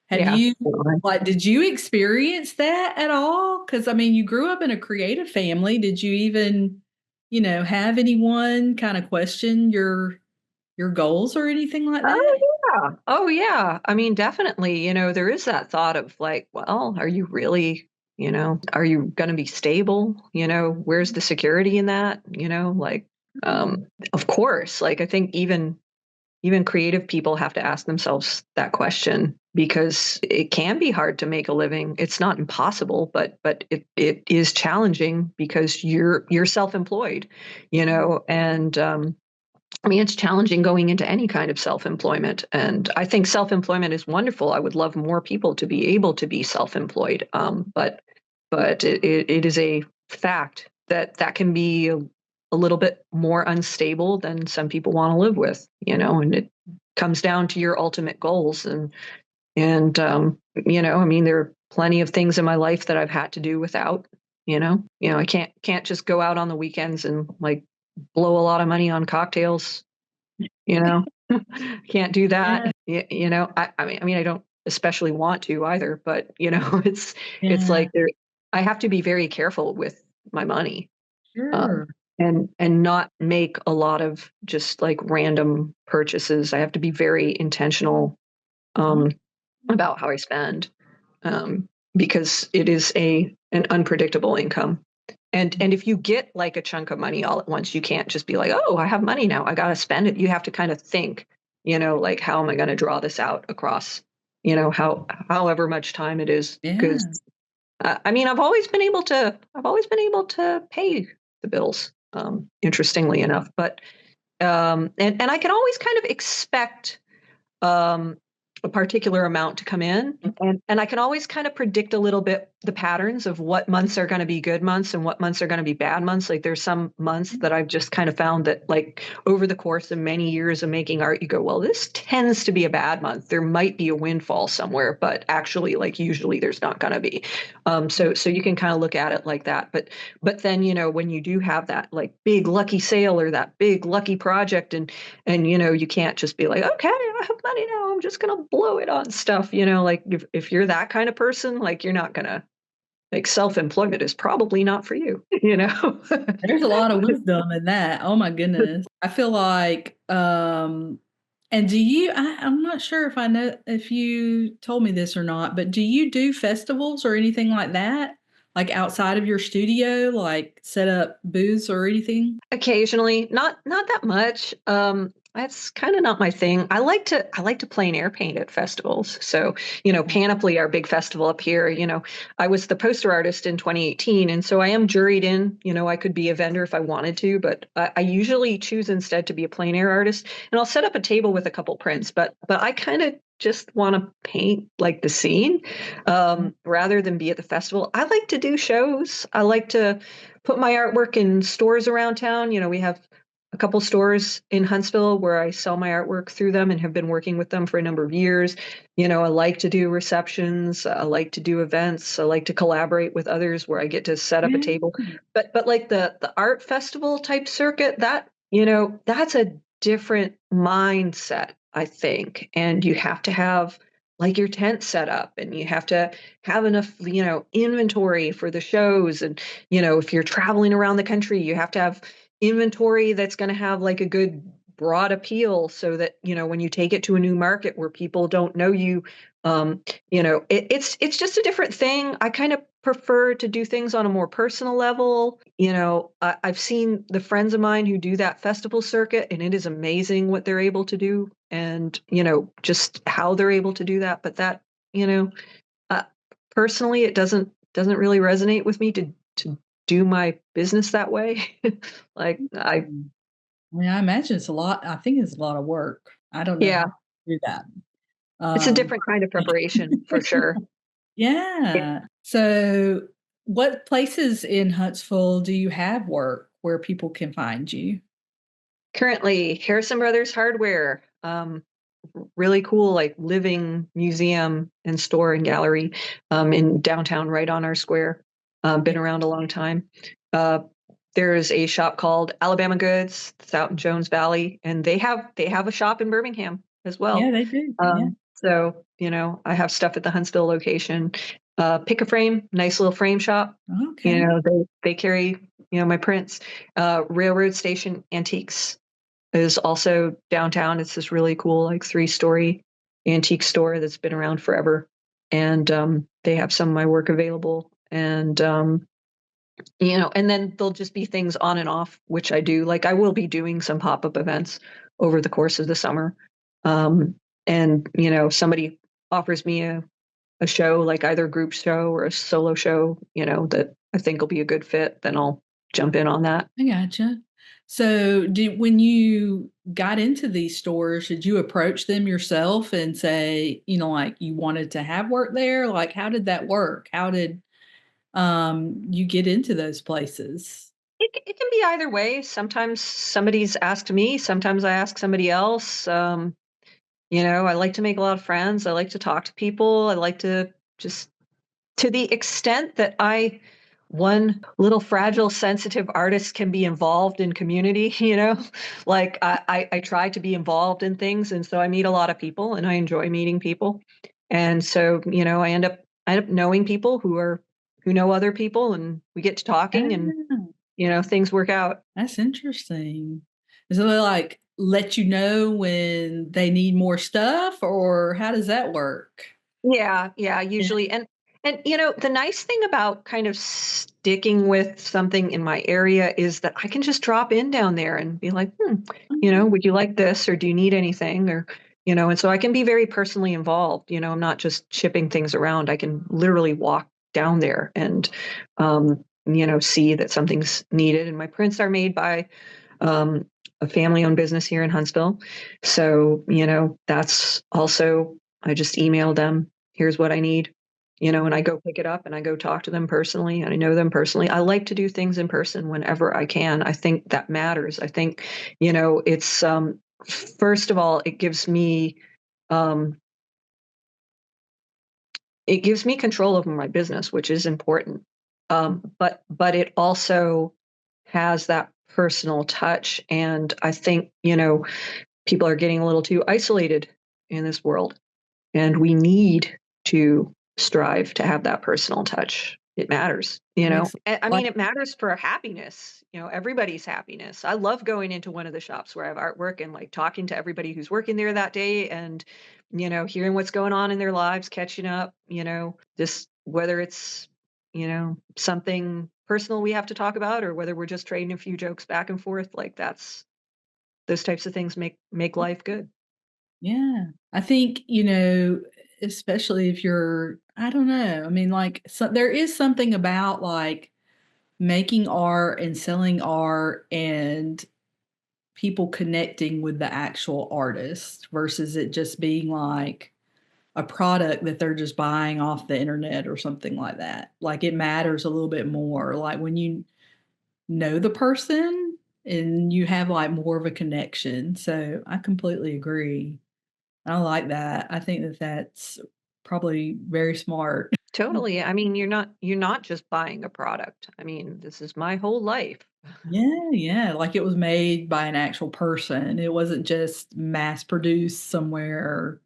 have Yeah. you did you experience that at all? Because I mean, you grew up in a creative family. Did you even, have anyone kind of question your goals or anything like that? Oh, yeah. Oh, yeah. I mean, definitely, there is that thought of like, well, are you really, are you going to be stable? Where's the security in that? Like, of course, like I think even creative people have to ask themselves that question because it can be hard to make a living. It's not impossible, but it is challenging because you're self-employed, and I mean, it's challenging going into any kind of self-employment. And I think self-employment is wonderful. I would love more people to be able to be self-employed. But it is a fact that can be a little bit more unstable than some people want to live with, and it comes down to your ultimate goals. And I mean, there are plenty of things in my life that I've had to do without, I can't just go out on the weekends and like blow a lot of money on cocktails, you know, can't do Yeah, that. I mean, I don't especially want to either, but it's yeah, like I have to be very careful with my money, um, sure. and not make a lot of just like random purchases. I have to be very intentional, Oh, um, about how I spend, because it is an unpredictable income. And if you get like a chunk of money all at once, you can't just be like, oh, I have money now, I got to spend it. You have to kind of think, like, how am I going to draw this out across, however much time it is? Because yeah. I mean, I've always been able to pay the bills, interestingly enough, but and I can always kind of expect, um, a particular amount to come in. And I can always kind of predict a little bit the patterns of what months are going to be good months and what months are going to be bad months. Like there's some months that I've just kind of found that like over the course of many years of making art, you go, well, this tends to be a bad month. There might be a windfall somewhere, but actually like usually there's not going to be. So you can kind of look at it like that. But then, when you do have that like big lucky sale or that big lucky project and you can't just be like, okay, I have money now, I'm just gonna blow it on stuff. Like if you're that kind of person, like you're not gonna, like, self-employment is probably not for you, There's a lot of wisdom in that. Oh my goodness. I feel like, and I'm not sure if I know if you told me this or not, but do you do festivals or anything like that? Like outside of your studio, like set up booths or anything? Occasionally, not that much. That's kind of not my thing. I like to plein air paint at festivals. So, Panoply, our big festival up here, I was the poster artist in 2018. And so I am juried in, I could be a vendor if I wanted to, but I usually choose instead to be a plein air artist. And I'll set up a table with a couple prints, but I kind of just want to paint like the scene rather than be at the festival. I like to do shows. I like to put my artwork in stores around town. We have a couple stores in Huntsville where I sell my artwork through them and have been working with them for a number of years. I like to do receptions. I like to do events. I like to collaborate with others where I get to set up a Yeah. table. But like the art festival type circuit, that's a different mindset, I think. And you have to have like your tent set up and you have to have enough, inventory for the shows. And, if you're traveling around the country, you have to have inventory that's going to have like a good broad appeal so that, when you take it to a new market where people don't know you, it's just a different thing. I kind of prefer to do things on a more personal level. I've seen the friends of mine who do that festival circuit, and it is amazing what they're able to do, and just how they're able to do that. But that, uh, personally, it doesn't really resonate with me to do my business that way. Like I, Mm. Yeah, I imagine it's a lot. I think it's a lot of work. I don't know how yeah, to do that. it's a Um, different kind of preparation for sure. yeah. So, what places in Huntsville do you have work where people can find you? Currently, Harrison Brothers Hardware, really cool, like living museum and store and gallery in downtown, right on our square. Been around a long time. Uh, there's a shop called Alabama Goods. It's out in Jones Valley, and they have a shop in Birmingham as Yeah, well. they do. Yeah. So I have stuff at the Huntsville location. Pick a Frame, nice little frame shop. Okay. They carry my prints. Railroad Station Antiques is also downtown. It's this really cool, like 3-story antique store that's been around forever. And they have some of my work available. And then there'll just be things on and off, which I do. Like I will be doing some pop-up events over the course of the summer. And, somebody offers me a show, like either a group show or a solo show, that I think will be a good fit, then I'll jump in on that. I gotcha. So, when you got into these stores, did you approach them yourself and say, like you wanted to have work there? Like, how did that work? How did you get into those places? It can be either way. Sometimes somebody's asked me, sometimes I ask somebody else. I like to make a lot of friends. I like to talk to people. I like to just, to the extent that one little fragile, sensitive artist can be involved in community, like I try to be involved in things. And so I meet a lot of people and I enjoy meeting people. And so, I end up knowing people who know other people, and we get to talking and, Ah, things work out. that's interesting. So they like let you know when they need more stuff, or how does that work? Yeah, yeah, Yeah. usually. And the nice thing about kind of sticking with something in my area is that I can just drop in down there and be like, would you like this or do you need anything? Or, and so I can be very personally involved. I'm not just shipping things around. I can literally walk down there and see that something's needed. And my prints are made by a family owned business here in Huntsville. So, that's also I just email them, here's what I need, and I Right. go pick it up and I go talk to them personally and I know them personally. I like to do things in person whenever I can. I think that matters. I think, it's first of all, um it gives me control over my business, which is important. But it also has that personal touch. And I think, people are getting a little too isolated in this world. And we need to strive to have that personal touch. It matters, It makes I like mean, it matters for happiness, everybody's happiness. I love going into one of the shops where I have artwork and like talking to everybody who's working there that day and, hearing what's going on in their lives, catching up, just whether it's, something personal we have to talk about or whether we're just trading a few jokes back and forth, like those types of things make life good. yeah. I think, especially if you're I don't know, I mean, like, there is something about, like, making art and selling art and people connecting with the actual artist versus it just being, like, a product that they're just buying off the internet or something like that. Like, it matters a little bit more, like, when you know the person and you have, like, more of a connection, so I completely agree. I like that. I think that that's probably very smart. Totally. I mean, you're not just buying a product. I mean, this is my whole life. Yeah, yeah, like it was made by an actual person. It wasn't just mass produced somewhere.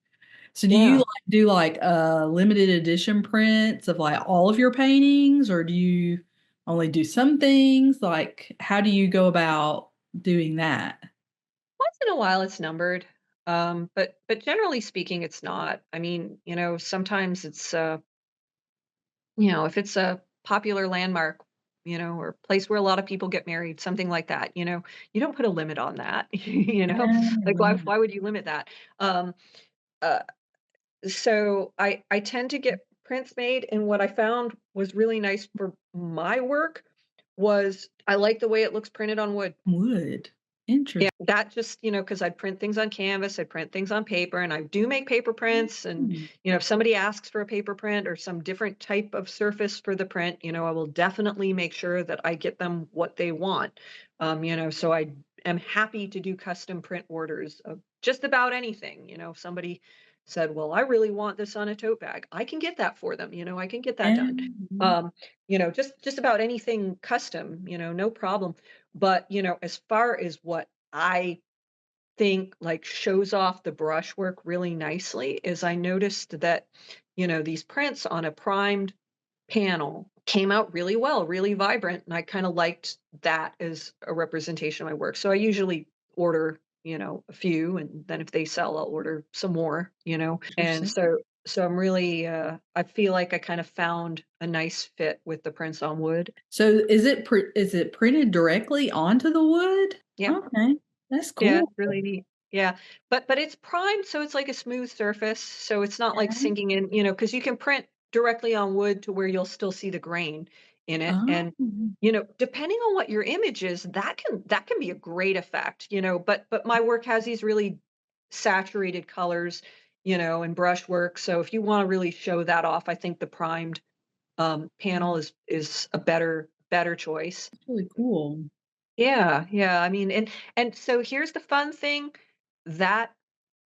So do you, Yeah. like, do, like, limited edition prints of, like, all of your paintings, or do you only do some things? Like, how do you go about doing that? Once in a while it's numbered. But generally speaking, it's not. I mean, sometimes it's if it's a popular landmark, or place where a lot of people get married, something like that, you don't put a limit on that, Yeah, like yeah. why would you limit that? Um, uh, so I tend to get prints made, and what I found was really nice for my work was I like the way it looks printed on wood. Wood. Yeah, Interesting. that just, because I'd print things on canvas, I'd print things on paper, and I do make paper prints. And, Mm, if somebody asks for a paper print or some different type of surface for the print, I will definitely make sure that I get them what they want. So I am happy to do custom print orders of just about anything. If somebody said, well, I really want this on a tote bag, I can get that for them. I can get that yeah, done. Um, just about anything custom, no problem. But, as far as what I think, like, shows off the brushwork really nicely is I noticed that, these prints on a primed panel came out really well, really vibrant, and I kinda liked that as a representation of my work. So I usually order, a few, and then if they sell, I'll order some more, and interesting. so I'm really, I feel like I kind of found a nice fit with the prints on wood. So is it printed directly onto the wood? Yeah. Okay, that's Yeah, cool. it's really neat. Yeah, but it's primed, so it's like a smooth surface, so it's not like Yeah. sinking in, because you can print directly on wood to where you'll still see the grain in it, Oh, and, depending on what your image is, that can be a great effect, but my work has these really saturated colors, and brushwork, so if you wanna really show that off, I think the primed, panel is a better choice. that's really cool. Yeah, yeah, I mean, and so here's the fun thing, that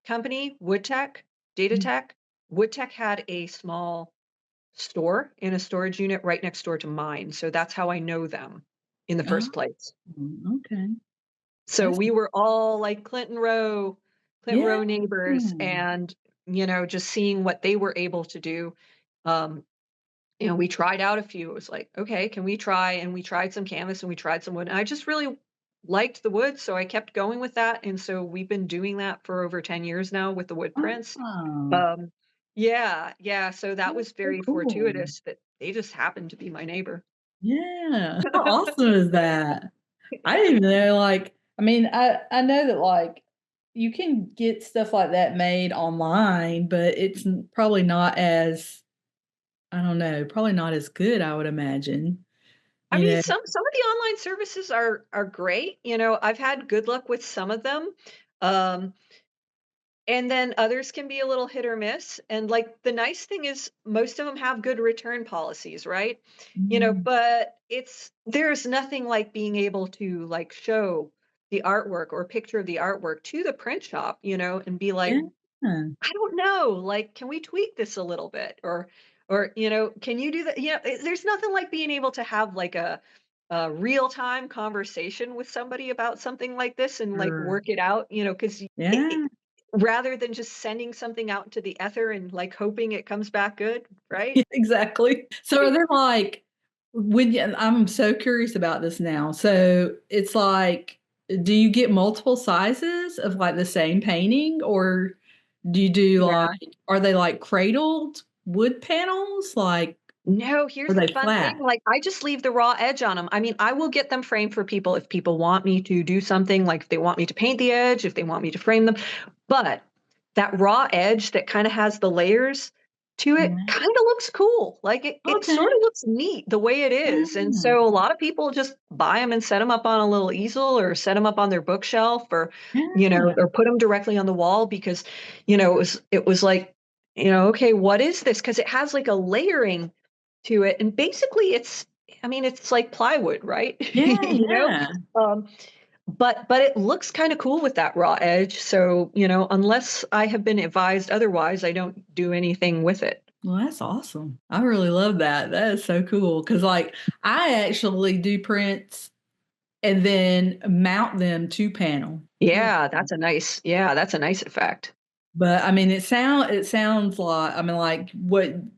company, Woodtech, Mm. Datatech, Woodtech had a small store in a storage unit right next door to mine, so that's how I know them in the Oh, first place. okay. So That's we were all like Clinton yeah. Row neighbors, and, just seeing what they were able to do, um, we tried out a few. It was like, "Okay, can we try?" And we tried some canvas and we tried some wood, and I just really liked the wood, so I kept going with that, and so we've been doing that for over 10 years now with the wood prints. Oh, Um, yeah, yeah, so that that's was so very cool. fortuitous that they just happened to be my neighbor. Yeah. How awesome is that? I didn't even know, like I mean, I know that, like, you can get stuff like that made online, but it's probably not as I don't know, probably not as good, I would imagine, I you mean, know? some of the online services are great, I've had good luck with some of them. Um And then others can be a little hit or miss. And like the nice thing is most of them have good return policies, right? Mm. But there's nothing like being able to like show the artwork or picture of the artwork to the print shop, and be like, Yeah. I don't know, like, can we tweak this a little bit? Or can you do that? There's nothing like being able to have like a real-time conversation with somebody about something like this and like Sure. work it out, because Yeah. rather than just sending something out into the ether and like hoping it comes back good, right? Exactly. So are there like when you I'm so curious about this now. So it's like, do you get multiple sizes of like the same painting or do you do Yeah. like are they like cradled wood panels? Like No, are here's the they fun thing, flat? like, I just leave the raw edge on them. I mean, I will get them framed for people if people want me to do something, like, if they want me to paint the edge, if they want me to frame them, but that raw edge that kinda has the layers to it Yeah. kinda looks cool, like, it Okay. sorta looks neat the way it is, and Yeah. so a lot of people just buy them and set them up on a little easel or set them up on their bookshelf or, Yeah. or put them directly on the wall because, it was like, "Okay, what is this?" Because it has, like, a layering to it, and basically I mean, it's like plywood, right? Yeah, yeah. Um, but it looks kinda cool with that raw edge, so, unless I have been advised otherwise, I don't do anything with it. Well, that's awesome. I really love that. That is so cool. Cause like I actually do prints and then mount them to panel. To the That's a nice effect. but I mean, it sounds like I mean, like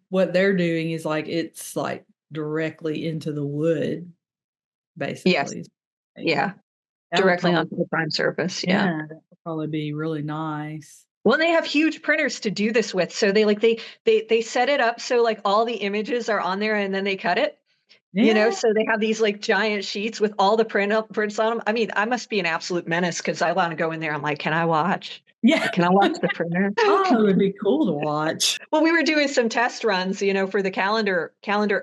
what they're doing is like it's like directly into the wood, Yes, basically. yeah, That would directly probably onto the prime surface, yeah. yeah, that would probably be really nice. Well, they have huge printers to do this with, so they set it up so, like, all the images are on there and then they cut it. Yeah, So they have these, like, giant sheets with all the prints on them. I mean, I must be an absolute menace because I wanna go in there, I'm like, "Can I watch? yeah. Can I watch the printer?" Oh, it would be cool to watch. Well, we were doing some test runs, for the calendar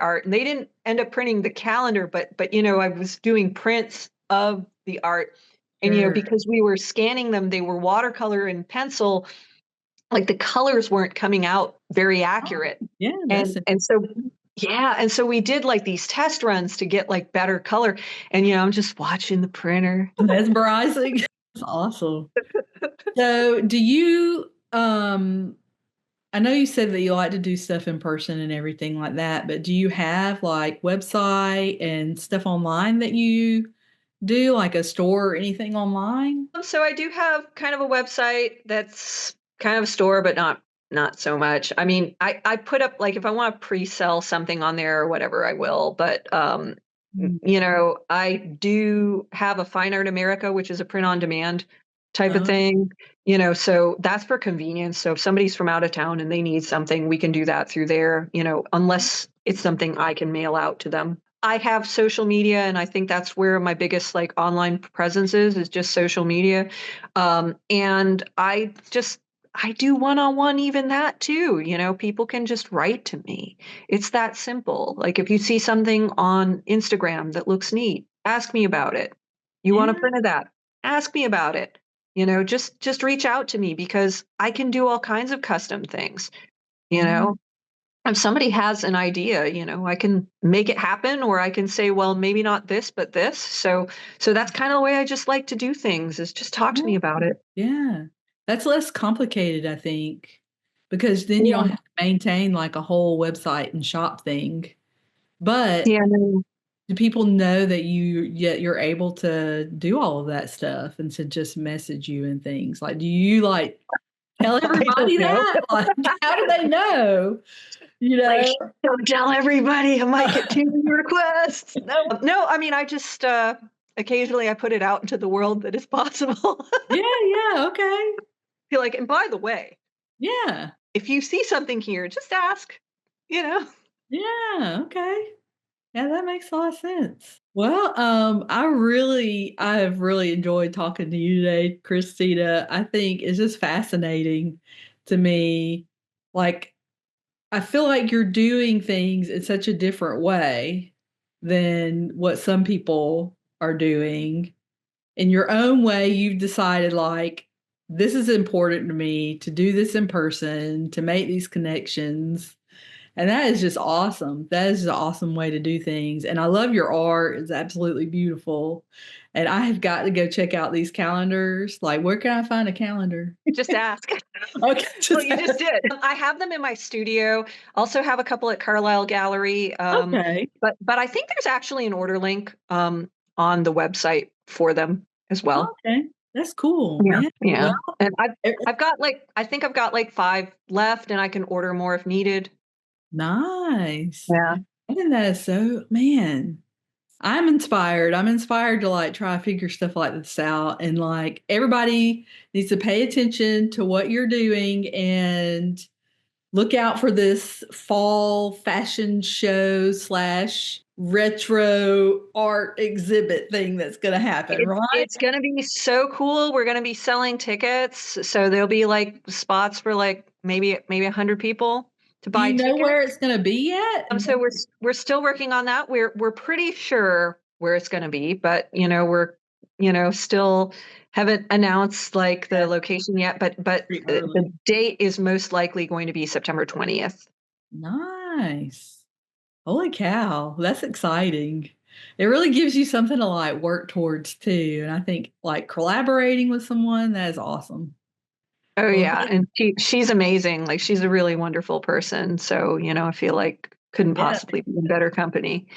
art, and they didn't end up printing the calendar, but, I was doing prints of the art, and, Sure. because we were scanning them, they were watercolor and pencil, like, the colors weren't coming out very Oh, accurate, yeah, that's and so interesting. yeah, and so we did, like, these test runs to get, like, better color, and, I'm just watching the printer. Mesmerizing. That's awesome. So, do you, I know you said that you like to do stuff in person and everything like that, but do you have, like, website and stuff online that you do, like a store or anything online? So I do have kind of a website that's kind of a store, but not so much. I mean, I put up like if I want to pre-sell something on there or whatever, I will. But Mm. I do have a Fine Art America, which is a print on demand type of Oh, thing. So that's for convenience. So if somebody's from out of town and they need something, we can do that through there. Unless it's something I can mail out to them. I have social media, and I think that's where my biggest like online presence is just social media. And I do one-on-one even that too. People can just write to me. It's that simple. Like if you see something on Instagram that looks neat, ask me about it. You want a yeah. print of that? Ask me about it. Just reach out to me because I can do all kinds of custom things, you Yeah. know? If somebody has an idea, I can make it happen or I can say, well, maybe not this, but this. So that's kind of the way I just like to do things is just talk to Yeah. me about it. Yeah. That's less complicated, I think, because then you don't Yeah. have to maintain, like, a whole website and shop thing. But Yeah. No, do people know that yet you're able to do all of that stuff and to just message you and things? Like, do you, like, tell I don't everybody know. that? Like, how do they know? You Like, know? don't tell everybody. I might get too many requests. No, I mean, I just occasionally I put it out into the world that it's possible. Yeah, yeah, okay. Feel like, and by the way, Yeah. if you see something here, just ask, you know. Yeah, okay. Yeah, that makes a lot of sense. Well, I have really enjoyed talking to you today, Christina. I think it's just fascinating to me. Like, I feel like you're doing things in such a different way than what some people are doing. In your own way, you've decided, like, this is important to me to do this in person, to make these connections. And that is just awesome. That is an awesome way to do things. And I love your art. It's absolutely beautiful. And I have got to go check out these calendars. Like, where can I find a calendar? Just ask. Okay. Well, you just did. I have them in my studio. Also have a couple at Carlisle Gallery. Okay. But I think there's actually an order link on the website for them as well. Okay. That's cool. Yeah. Man. Yeah. Well, And I've got I think I've got like 5 left, and I can order more if needed. nice. Yeah. I think that is so, man. I'm inspired. I'm inspired to like try to figure stuff like this out. And like everybody needs to pay attention to what you're doing and look out for this fall fashion show / retro art exhibit thing that's going to happen, right? It's going to be so cool. We're going to be selling tickets. So there'll be like spots for like maybe 100 people to Do buy you know tickets. where it's going to be yet? So we're still working on that. We're pretty sure where it's going to be, but we're still haven't announced like the location yet. But the date is most likely going to be September 20th. Nice. Holy cow, that's exciting. It really gives you something to like work towards too. And I think like collaborating with someone, that is awesome. Oh Well, yeah, and she's amazing. Like she's a really wonderful person. So I feel like couldn't yeah, possibly be in better company.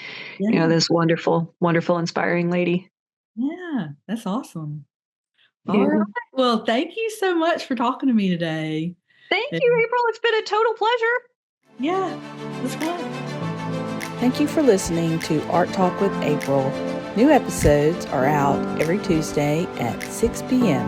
yeah, This wonderful, wonderful, inspiring lady. yeah, that's awesome. All Yeah. right. Well, thank you so much for talking to me today. Thank And you, April. It's been a total pleasure. yeah, that's fun. Thank you for listening to Art Talk with April. New episodes are out every Tuesday at 6 p.m.